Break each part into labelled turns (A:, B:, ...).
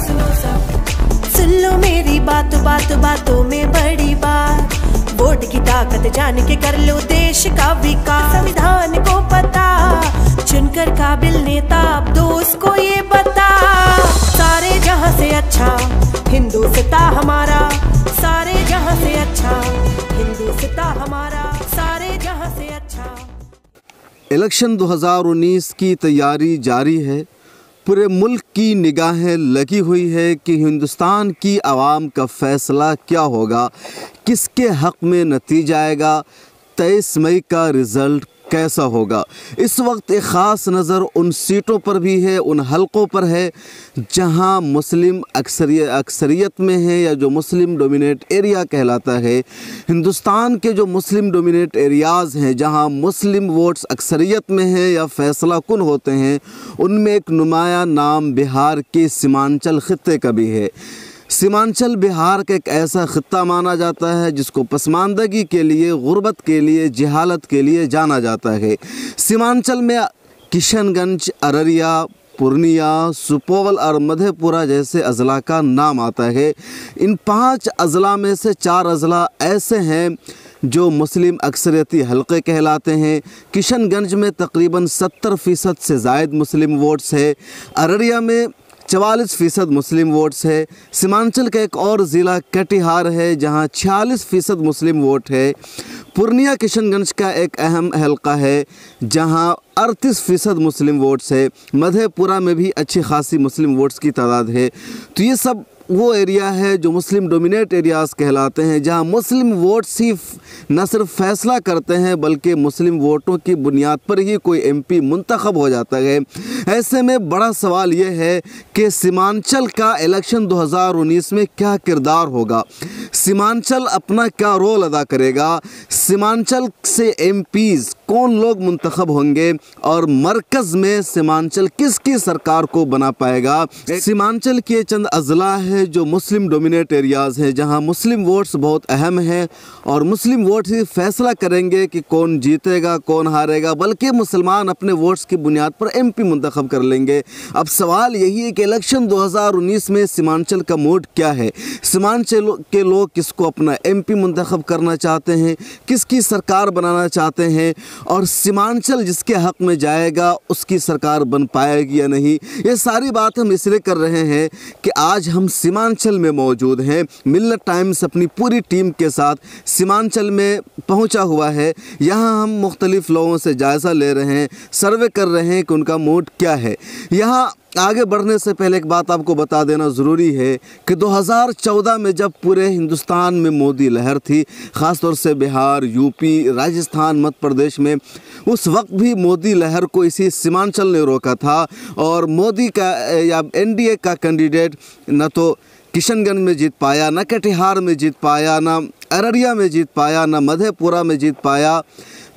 A: सुनो सब, सुन लो मेरी बातों में बड़ी बात। वोट की ताकत जान के कर लो देश का विकास। संविधान को पता, चुनकर काबिल नेता अब दोस्त को ये बता। सारे जहां से अच्छा हिंदुस्तान हमारा, सारे जहां से अच्छा हिंदुस्तान हमारा, सारे जहां से अच्छा।
B: इलेक्शन 2019 की तैयारी जारी है। पूरे मुल्क की निगाहें लगी हुई है कि हिंदुस्तान की आवाम का फ़ैसला क्या होगा, किसके हक़ में नतीजा आएगा, 23 मई का रिज़ल्ट कैसा होगा। इस वक्त एक ख़ास नज़र उन सीटों पर भी है, उन हलकों पर है जहां मुस्लिम अक्सरियत में है या जो मुस्लिम डोमिनेट एरिया कहलाता है। हिंदुस्तान के जो मुस्लिम डोमिनेट एरियाज़ हैं, जहां मुस्लिम वोट्स अक्सरियत में हैं या फ़ैसला कुन होते हैं, उनमें एक नुमाया नाम बिहार के सीमांचल ख़ित्ते का भी है। सीमांचल बिहार का एक ऐसा ख़ित्ता माना जाता है जिसको पसमानदगी के लिए, गुर्बत के लिए, जहालत के लिए जाना जाता है। सीमांचल में किशनगंज, अररिया, पूर्णिया, सुपौल और मधेपुरा जैसे अज़ला का नाम आता है। इन 5 अज़ला में से 4 अज़ला ऐसे हैं जो मुस्लिम अक्सरियती हलक़े कहलाते हैं। किशनगंज में तकरीबन 70% से ज़ायद मुस्लिम वोट्स है। अररिया में 44% मुस्लिम वोट्स है। सीमांचल का एक और ज़िला कटिहार है जहां 46% मुस्लिम वोट है। पूर्णिया किशनगंज का एक अहम हलका है जहां 38% मुस्लिम वोट्स है। मधेपुरा में भी अच्छी खासी मुस्लिम वोट्स की तादाद है। तो ये सब वो एरिया है जो मुस्लिम डोमिनेट एरियाज़ कहलाते हैं, जहां मुस्लिम वोट्स ही न सिर्फ फ़ैसला करते हैं बल्कि मुस्लिम वोटों की बुनियाद पर ही कोई MP मुंतखब हो जाता है। ऐसे में बड़ा सवाल ये है कि सीमांचल का इलेक्शन 2019 में क्या किरदार होगा, सीमांचल अपना क्या रोल अदा करेगा, सीमांचल से MPs कौन लोग मुंतखब होंगे और मरकज़ में सीमांचल किसकी सरकार को बना पाएगा। सीमांचल के चंद अज़ला है जो मुस्लिम डोमिनेट एरियाज़ हैं, जहां मुस्लिम वोट्स बहुत अहम हैं और मुस्लिम वोट्स ही फैसला करेंगे कि कौन जीतेगा कौन हारेगा, बल्कि मुसलमान अपने वोट्स की बुनियाद पर MP मुंतखब कर लेंगे। अब सवाल यही है कि इलेक्शन 2019 में सीमांचल का मूड क्या है, सीमांचल के लोग किसको अपना MP मुंतखब करना चाहते हैं, किसकी सरकार बनाना चाहते हैं और सीमांचल जिसके हक़ में जाएगा उसकी सरकार बन पाएगी या नहीं। ये सारी बात हम इसलिए कर रहे हैं कि आज हम सीमांचल में मौजूद हैं। मिल्लत टाइम्स अपनी पूरी टीम के साथ सीमांचल में पहुंचा हुआ है। यहाँ हम मुख्तलिफ़ लोगों से जायज़ा ले रहे हैं, सर्वे कर रहे हैं कि उनका मूड क्या है। यहाँ आगे बढ़ने से पहले एक बात आपको बता देना ज़रूरी है कि 2014 में जब पूरे हिंदुस्तान में मोदी लहर थी, ख़ास तौर से बिहार, UP, राजस्थान, मध्य प्रदेश में, उस वक्त भी मोदी लहर को इसी सीमांचल ने रोका था और मोदी का या NDA का कैंडिडेट न तो किशनगंज में जीत पाया, न कटिहार में जीत पाया, न अररिया में जीत पाया, न मधेपुरा में जीत पाया,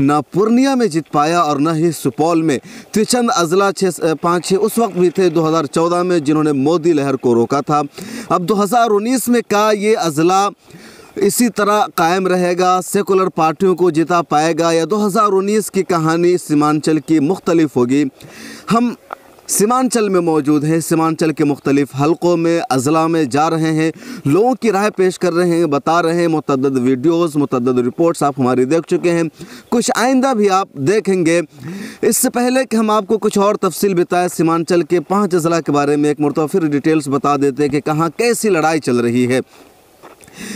B: न पूर्णिया में जीत पाया और न ही सुपौल में। तो चंद अज़ला 5-6 उस वक्त भी थे 2014 में जिन्होंने मोदी लहर को रोका था। अब 2019 में क्या ये अज़ला इसी तरह कायम रहेगा, सेकुलर पार्टियों को जिता पाएगा या 2019 की कहानी सीमांचल की मुख्तलिफ होगी। हम सीमांचल में मौजूद हैं, सीमांचल के मुख्तलिफ़ हलकों में, अज़ला में जा रहे हैं, लोगों की राय पेश कर रहे हैं, बता रहे हैं। मुतअद्दिद वीडियोज़, मुतअद्दिद रिपोर्ट्स आप हमारी देख चुके हैं, कुछ आइंदा भी आप देखेंगे। इससे पहले कि हम आपको कुछ और तफसील बताएं सीमांचल के 5 अज़ला के बारे में, एक मरतबा फिर डिटेल्स बता देते हैं कि कहाँ कैसी लड़ाई चल रही है।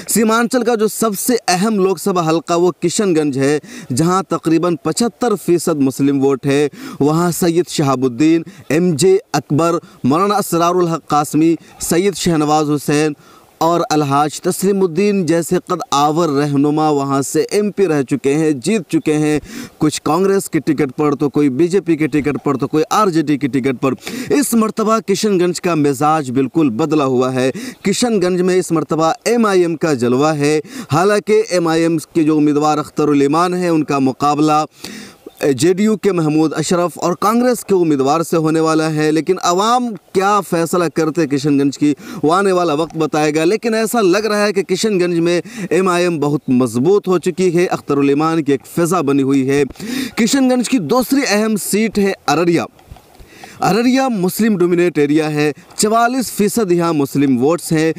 B: सीमांचल का जो सबसे अहम लोकसभा हलका वो किशनगंज है, जहां तकरीबन 75% मुस्लिम वोट है। वहां सैयद शहाबुद्दीन, MJ अकबर, मौलाना असरारुल हक कासमी, सैयद शहनवाज हुसैन और अलहाज तस्लीमुद्दीन जैसे कद आवर रहनुमा वहाँ से MP रह चुके हैं, जीत चुके हैं। कुछ कांग्रेस की टिकट पर तो कोई BJP की टिकट पर तो कोई RJD की टिकट पर। इस मरतबा किशनगंज का मिजाज बिल्कुल बदला हुआ है। किशनगंज में इस मरतबा MIM का जलवा है। हालांकि MIM के जो उम्मीदवार अख्तरुल ईमान हैं उनका मुकाबला JDU के महमूद अशरफ और कांग्रेस के उम्मीदवार से होने वाला है। लेकिन अवाम क्या फ़ैसला करते किशनगंज की वो आने वाला वक्त बताएगा। लेकिन ऐसा लग रहा है कि किशनगंज में MIM बहुत मजबूत हो चुकी है, अख्तरुल ईमान की एक फ़िज़ा बनी हुई है। किशनगंज की दूसरी अहम सीट है अररिया। अररिया मुस्लिम डोमिनेट एरिया है, 44% यहाँ मुस्लिम वोट्स हैं,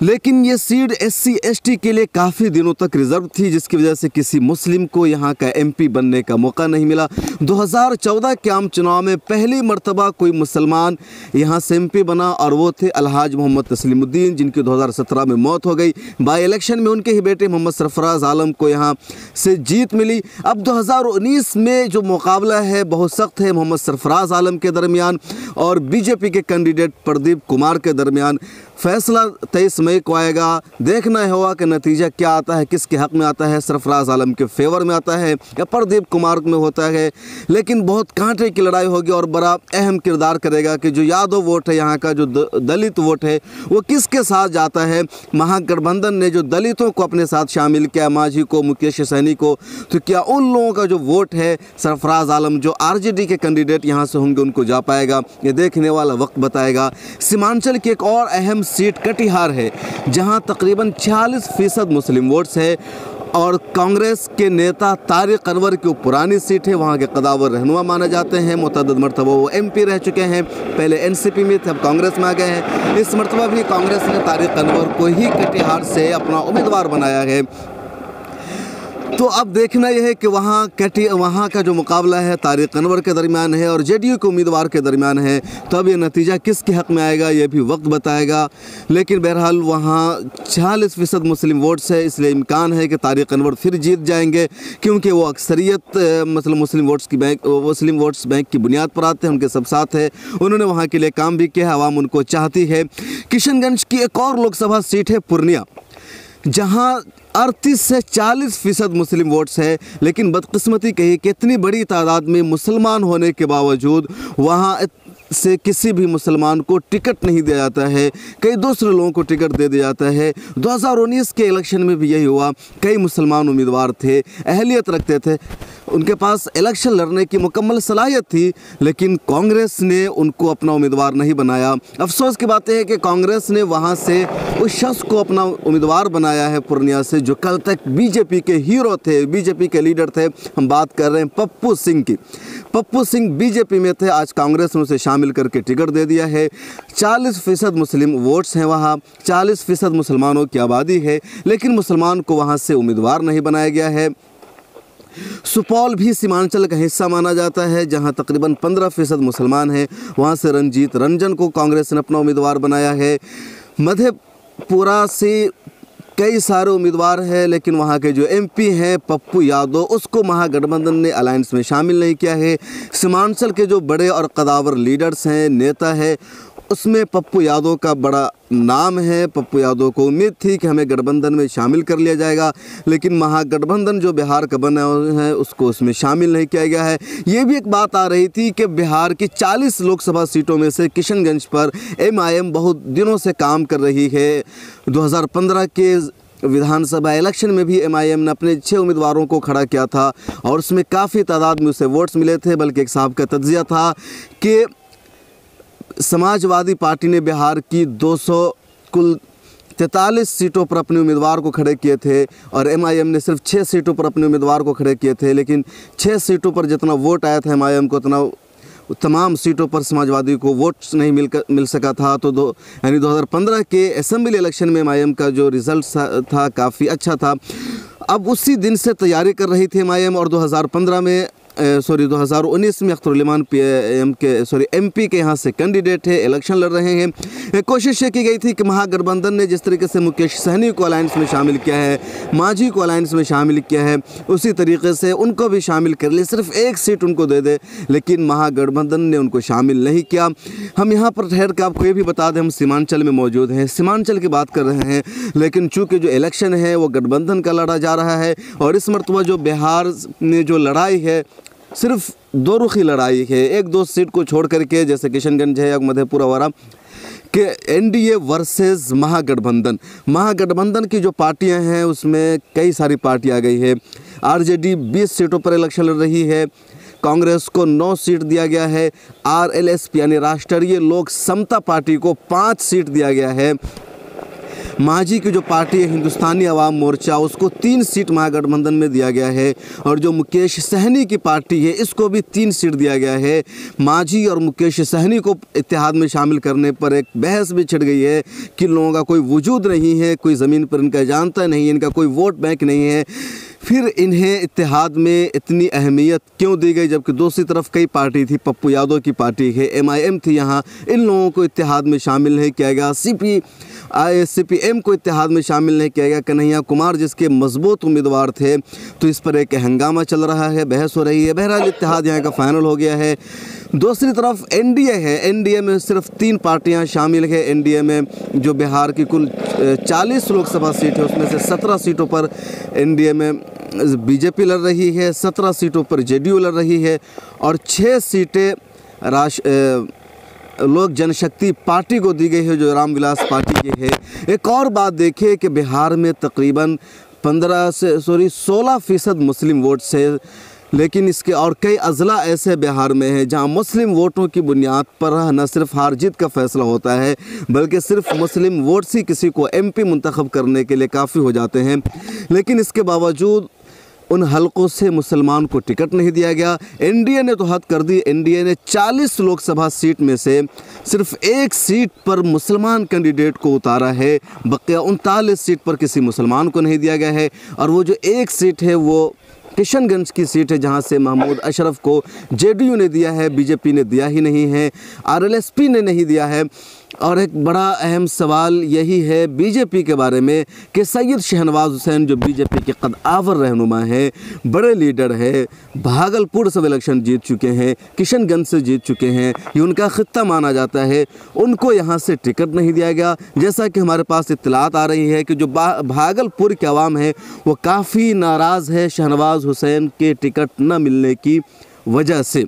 B: लेकिन ये सीट SC ST के लिए काफ़ी दिनों तक रिजर्व थी, जिसकी वजह से किसी मुस्लिम को यहाँ का MP बनने का मौका नहीं मिला। 2014 के आम चुनाव में पहली मर्तबा कोई मुसलमान यहाँ से MP बना और वो थे अलहाज मोहम्मद तस्लीमुद्दीन, जिनकी 2017 में मौत हो गई। बाई इलेक्शन में उनके ही बेटे मोहम्मद सरफराज आलम को यहाँ से जीत मिली। अब 2019 में जो मुकाबला है बहुत सख्त है मोहम्मद सरफराज आलम के दरमियान और BJP के कैंडिडेट प्रदीप कुमार के दरमियान। फैसला 23 मई को आएगा। देखना होगा कि नतीजा क्या आता है, किसके हक़ में आता है, सरफराज आलम के फेवर में आता है या प्रदीप कुमार में होता है। लेकिन बहुत कांटे की लड़ाई होगी और बड़ा अहम किरदार करेगा कि जो यादव वोट है, यहाँ का जो दलित वोट है, वो किसके साथ जाता है। महागठबंधन ने जो दलितों को अपने साथ शामिल किया, मांझी को, मुकेश सैनी को, तो क्या उन लोगों का जो वोट है सरफराज आलम जो RJD के कैंडिडेट यहाँ से होंगे उनको जा पाएगा, ये देखने वाला वक्त बताएगा। सीमांचल की एक और अहम सीट कटिहार है, जहां तकरीबन 46% मुस्लिम वोट्स है और कांग्रेस के नेता तारिक अनवर की पुरानी सीट है, वहां के कदावर रहनुमा माने जाते हैं। मुतअद्दिद मरतबा वो MP रह चुके हैं, पहले NCP में थे, अब कांग्रेस में आ गए हैं। इस मरतबा भी कांग्रेस ने तारिक अनवर को ही कटिहार से अपना उम्मीदवार बनाया है। तो अब देखना यह है कि वहाँ का जो मुकाबला है तारिक अनवर के दरमियान है और JDU के उम्मीदवार के दरमियान है। तो अब ये नतीजा किसके हक़ में आएगा ये भी वक्त बताएगा। लेकिन बहरहाल वहाँ 46% मुस्लिम वोट्स है, इसलिए इम्कान है कि तारिक अनवर फिर जीत जाएंगे, क्योंकि वो अक्सरियत मतलब मुस्लिम वोट्स बैंक की बुनियाद पर आते हैं, उनके सब साथ है, उन्होंने वहाँ के लिए काम भी किया है, आवाम उनको चाहती है। किशनगंज की एक और लोकसभा सीट है पूर्णिया, जहां 38 से 40% मुस्लिम वोट्स है, लेकिन बदकिस्मती कही कि इतनी बड़ी तादाद में मुसलमान होने के बावजूद वहां से किसी भी मुसलमान को टिकट नहीं दिया जाता है, कई दूसरे लोगों को टिकट दे दिया जाता है। 2019 के इलेक्शन में भी यही हुआ, कई मुसलमान उम्मीदवार थे, अहलियत रखते थे, उनके पास इलेक्शन लड़ने की मुकम्मल सलाहियत थी, लेकिन कांग्रेस ने उनको अपना उम्मीदवार नहीं बनाया। अफसोस की बात है कि कांग्रेस ने वहां से उस शख्स को अपना उम्मीदवार बनाया है पूर्णिया से, जो कल तक BJP के हीरो थे, BJP के लीडर थे। हम बात कर रहे हैं पप्पू सिंह की। पप्पू सिंह BJP में थे, आज कांग्रेस ने उसे शामिल करके टिकट दे दिया है। 40% मुस्लिम वोट्स हैं वहाँ, 40% मुसलमानों की आबादी है, लेकिन मुसलमान को वहाँ से उम्मीदवार नहीं बनाया गया है। सुपौल भी सीमांचल का हिस्सा माना जाता है, जहां तकरीबन 15% मुसलमान हैं, वहां से रंजीत रंजन को कांग्रेस ने अपना उम्मीदवार बनाया है। मधेपुरा से कई सारे उम्मीदवार हैं, लेकिन वहाँ के जो MP हैं पप्पू यादव, उसको महागठबंधन ने अलायंस में शामिल नहीं किया है। सीमांचल के जो बड़े और कदावर लीडर्स हैं, नेता है, उसमें पप्पू यादव का बड़ा नाम है। पप्पू यादव को उम्मीद थी कि हमें गठबंधन में शामिल कर लिया जाएगा, लेकिन महागठबंधन जो बिहार का बना है उसको उसमें शामिल नहीं किया गया है। ये भी एक बात आ रही थी कि बिहार की 40 लोकसभा सीटों में से किशनगंज पर MIM बहुत दिनों से काम कर रही है। 2015 के विधानसभा इलेक्शन में भी MIM ने अपने 6 उम्मीदवारों को खड़ा किया था और उसमें काफ़ी तादाद में उसे वोट्स मिले थे। बल्कि एक साहब का तज्जिया था कि समाजवादी पार्टी ने बिहार की 200 कुल 43 सीटों पर अपने उम्मीदवार को खड़े किए थे और MIM ने सिर्फ 6 सीटों पर अपने उम्मीदवार को खड़े किए थे। लेकिन 6 सीटों पर जितना वोट आया था MIM को, उतना तमाम सीटों पर समाजवादी को वोट्स नहीं मिल सका था। तो 2015 के असेंबली इलेक्शन में MIM का जो रिज़ल्ट था काफ़ी अच्छा था। अब उसी दिन से तैयारी कर रही थी MIM और 2019 में अख्तरुल MP के यहाँ से कैंडिडेट है, इलेक्शन लड़ रहे हैं। कोशिश ये की गई थी कि महागठबंधन ने जिस तरीके से मुकेश सहनी को अलायंस में शामिल किया है, मांझी को अलायंस में शामिल किया है, उसी तरीके से उनको भी शामिल कर ले, सिर्फ एक सीट उनको दे दे, लेकिन महागठबंधन ने उनको शामिल नहीं किया। हम यहाँ पर ठहर कर आपको ये भी बता दें, हम सीमांचल में मौजूद हैं, सीमांचल की बात कर रहे हैं, लेकिन चूँकि जो इलेक्शन है वो गठबंधन का लड़ा जा रहा है और इस मरतबा जो बिहार में जो लड़ाई है सिर्फ 2 रुखी लड़ाई है, 1-2 सीट को छोड़ करके, जैसे किशनगंज है या मधेपुरा वगैरह के NDA वर्सेस महागठबंधन की जो पार्टियां हैं उसमें कई सारी पार्टियां आ गई है। RJD 20 सीटों पर इलेक्शन लड़ रही है, कांग्रेस को 9 सीट दिया गया है, RLSP यानी राष्ट्रीय लोक समता पार्टी को 5 सीट दिया गया है। मांझी की जो पार्टी है हिंदुस्तानी अवाम मोर्चा, उसको 3 सीट महागठबंधन में दिया गया है और जो मुकेश सहनी की पार्टी है इसको भी 3 सीट दिया गया है। मांझी और मुकेश सहनी को इत्तेहाद में शामिल करने पर एक बहस भी छिड़ गई है कि लोगों का कोई वजूद नहीं है, कोई ज़मीन पर इनका जानता नहीं है, इनका कोई वोट बैंक नहीं है, फिर इन्हें इत्तेहाद में इतनी अहमियत क्यों दी गई, जबकि दूसरी तरफ कई पार्टी थी, पप्पू यादव की पार्टी है, MIM थी, यहाँ इन लोगों को इत्तेहाद में शामिल नहीं किया गया। CPM को इत्तेहाद में शामिल नहीं किया गया। कन्हैया कुमार जिसके मजबूत उम्मीदवार थे, तो इस पर एक हंगामा चल रहा है, बहस हो रही है। बहरहाल इत्तेहाद यहाँ का फाइनल हो गया है। दूसरी तरफ NDA है, NDA में सिर्फ 3 पार्टियां शामिल है। NDA में जो बिहार की कुल 40 लोकसभा सीट है उसमें से 17 सीटों पर NDA में BJP लड़ रही है, 17 सीटों पर JDU लड़ रही है और 6 सीटें लोक जनशक्ति पार्टी को दी गई है जो रामविलास पार्टी की है। एक और बात देखिए कि बिहार में तकरीबन 16% मुस्लिम वोट्स है, लेकिन इसके और कई अज़ला ऐसे बिहार में हैं जहां मुस्लिम वोटों की बुनियाद पर न सिर्फ हार जीत का फैसला होता है बल्कि सिर्फ मुस्लिम वोट्स ही किसी को MP मुंतखब करने के लिए काफ़ी हो जाते हैं। लेकिन इसके बावजूद उन हलकों से मुसलमान को टिकट नहीं दिया गया। NDA ने तो हद कर दी। NDA ने 40 लोकसभा सीट में से सिर्फ 1 सीट पर मुसलमान कैंडिडेट को उतारा है, बकिया 39 सीट पर किसी मुसलमान को नहीं दिया गया है। और वो जो 1 सीट है वो किशनगंज की सीट है जहां से महमूद अशरफ को JDU ने दिया है, BJP ने दिया ही नहीं है, RLSP ने नहीं दिया है। और एक बड़ा अहम सवाल यही है BJP के बारे में कि सैयद शहनवाज हुसैन जो BJP के कद्दावर रहनुमा है, बड़े लीडर है, भागलपुर से इलेक्शन जीत चुके हैं, किशनगंज से जीत चुके हैं, ये उनका खित्ता माना जाता है, उनको यहाँ से टिकट नहीं दिया गया। जैसा कि हमारे पास इत्तलात आ रही है कि जो भागलपुर के अवाम है वो काफ़ी नाराज़ है शहनवाज हुसैन के टिकट न मिलने की वजह से।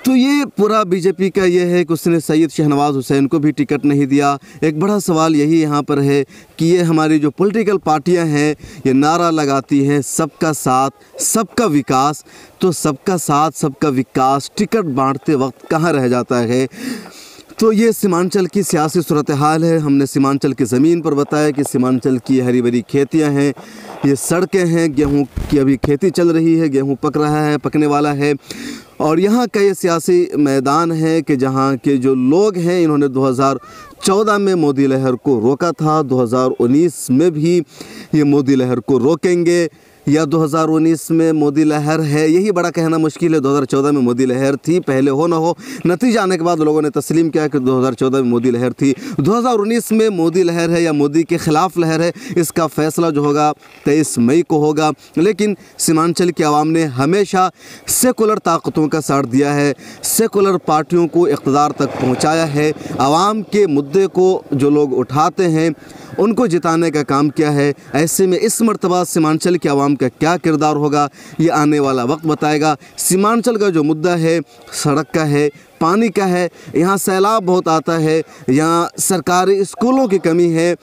B: तो ये पूरा BJP का ये है कि उसने सैयद शहनवाज हुसैन को भी टिकट नहीं दिया। एक बड़ा सवाल यही यहाँ पर है कि ये हमारी जो पॉलिटिकल पार्टियाँ हैं ये नारा लगाती हैं सबका साथ सबका विकास, तो सबका साथ सबका विकास टिकट बांटते वक्त कहाँ रह जाता है। तो ये सीमांचल की सियासी सूरत हाल है। हमने सीमांचल की ज़मीन पर बताया कि सीमांचल की हरी भरी खेतियाँ हैं, ये सड़कें हैं, गेहूँ की अभी खेती चल रही है, गेहूँ पक रहा है, पकने वाला है। और यहाँ का ये सियासी मैदान है कि जहाँ के जो लोग हैं इन्होंने 2014 में मोदी लहर को रोका था, 2019 में भी ये मोदी लहर को रोकेंगे या 2019 में मोदी लहर है, यही बड़ा कहना मुश्किल है। 2014 में मोदी लहर थी, पहले हो ना हो, नतीजा आने के बाद लोगों ने तस्लीम किया कि 2014 में मोदी लहर थी। 2019 में मोदी लहर है या मोदी के ख़िलाफ़ लहर है, इसका फ़ैसला जो होगा 23 मई को होगा। लेकिन सीमांचल की आवाम ने हमेशा सेकुलर ताकतों का साथ दिया है, सेकुलर पार्टियों को इक़्तिदार तक पहुँचाया है, आवाम के मुद्दे को जो लोग उठाते हैं उनको जिताने का काम किया है। ऐसे में इस मर्तबा सीमांचल की आवाम का क्या किरदार होगा ये आने वाला वक्त बताएगा। सीमांचल का जो मुद्दा है सड़क का है, पानी का है, यहाँ सैलाब बहुत आता है, यहाँ सरकारी स्कूलों की कमी है,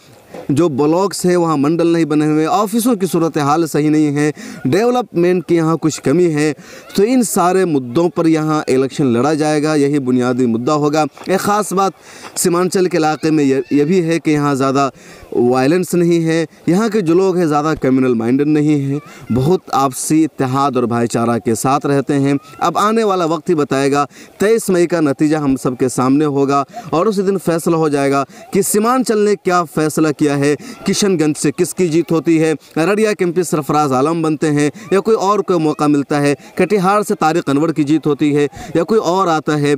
B: जो ब्लॉक्स हैं वहाँ मंडल नहीं बने हुए, ऑफिसों की सूरत हाल सही नहीं है, डेवलपमेंट की यहाँ कुछ कमी है। तो इन सारे मुद्दों पर यहाँ इलेक्शन लड़ा जाएगा, यही बुनियादी मुद्दा होगा। एक ख़ास बात सीमांचल के इलाके में यह भी है कि यहाँ ज़्यादा वायलेंस नहीं है, यहाँ के जो लोग हैं ज़्यादा कम्युनल माइंडेड नहीं हैं, बहुत आपसी इत्तेहाद और भाईचारा के साथ रहते हैं। अब आने वाला वक्त ही बताएगा, 23 मई का नतीजा हम सब के सामने होगा और उसी दिन फैसला हो जाएगा कि सीमांचल ने क्या फ़ैसला किया है, किशनगंज से किसकी जीत होती है, अररिया के MP सरफराज आलम बनते हैं या कोई और कोई मौका मिलता है, कटिहार से तारिक अनवर की जीत होती है या कोई और आता है,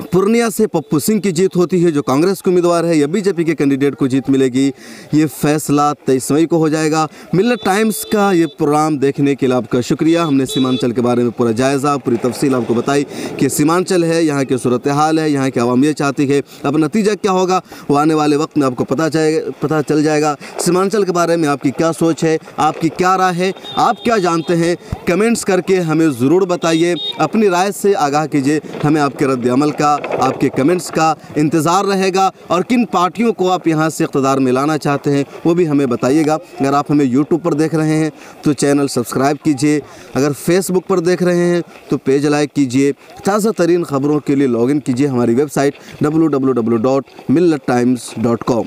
B: पूर्णिया से पप्पू सिंह की जीत होती है जो कांग्रेस के उम्मीदवार है, या BJP के कैंडिडेट को जीत मिलेगी, ये फैसला 23 मई को हो जाएगा। मिलत टाइम्स का ये प्रोग्राम देखने के लिए आपका शुक्रिया। हमने सीमांचल के बारे में पूरा जायज़ा, पूरी तफसील आपको बताई कि सीमांचल है, यहाँ की सूरत हाल है, यहाँ की आवाम ये चाहती है। अब नतीजा क्या होगा वो आने वाले वक्त में आपको पता चल जाएगा। सीमांचल के बारे में आपकी क्या सोच है, आपकी क्या राय है, आप क्या जानते हैं, कमेंट्स करके हमें ज़रूर बताइए। अपनी राय से आगाह कीजिए, हमें आपके रद्द अमल का, आपके कमेंट्स का इंतज़ार रहेगा। और किन पार्टियों को आप यहाँ से इक़्तिदार में लाना चाहते हैं वो भी हमें बताइएगा। अगर आप हमें यूट्यूब पर देख रहे हैं तो चैनल सब्सक्राइब कीजिए, अगर फेसबुक पर देख रहे हैं तो पेज लाइक कीजिए। ताज़ा तरीन ख़बरों के लिए लॉगिन कीजिए हमारी वेबसाइट www.millattimes.com।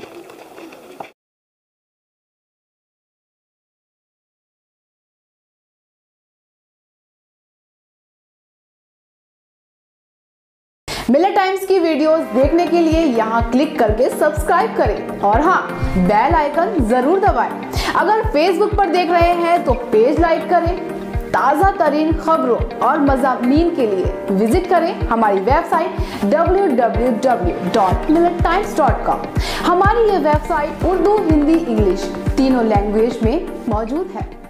C: की वीडियोस देखने के लिए यहाँ क्लिक करके सब्सक्राइब करें और हाँ, बेल आइकन जरूर दबाएं। अगर फेसबुक पर देख रहे हैं तो पेज लाइक करें। ताज़ा तरीन खबरों और मज़ामीन के लिए विजिट करें हमारी वेबसाइट www.millettimes.com। हमारी ये वेबसाइट उर्दू, हिंदी, इंग्लिश तीनों लैंग्वेज में मौजूद है।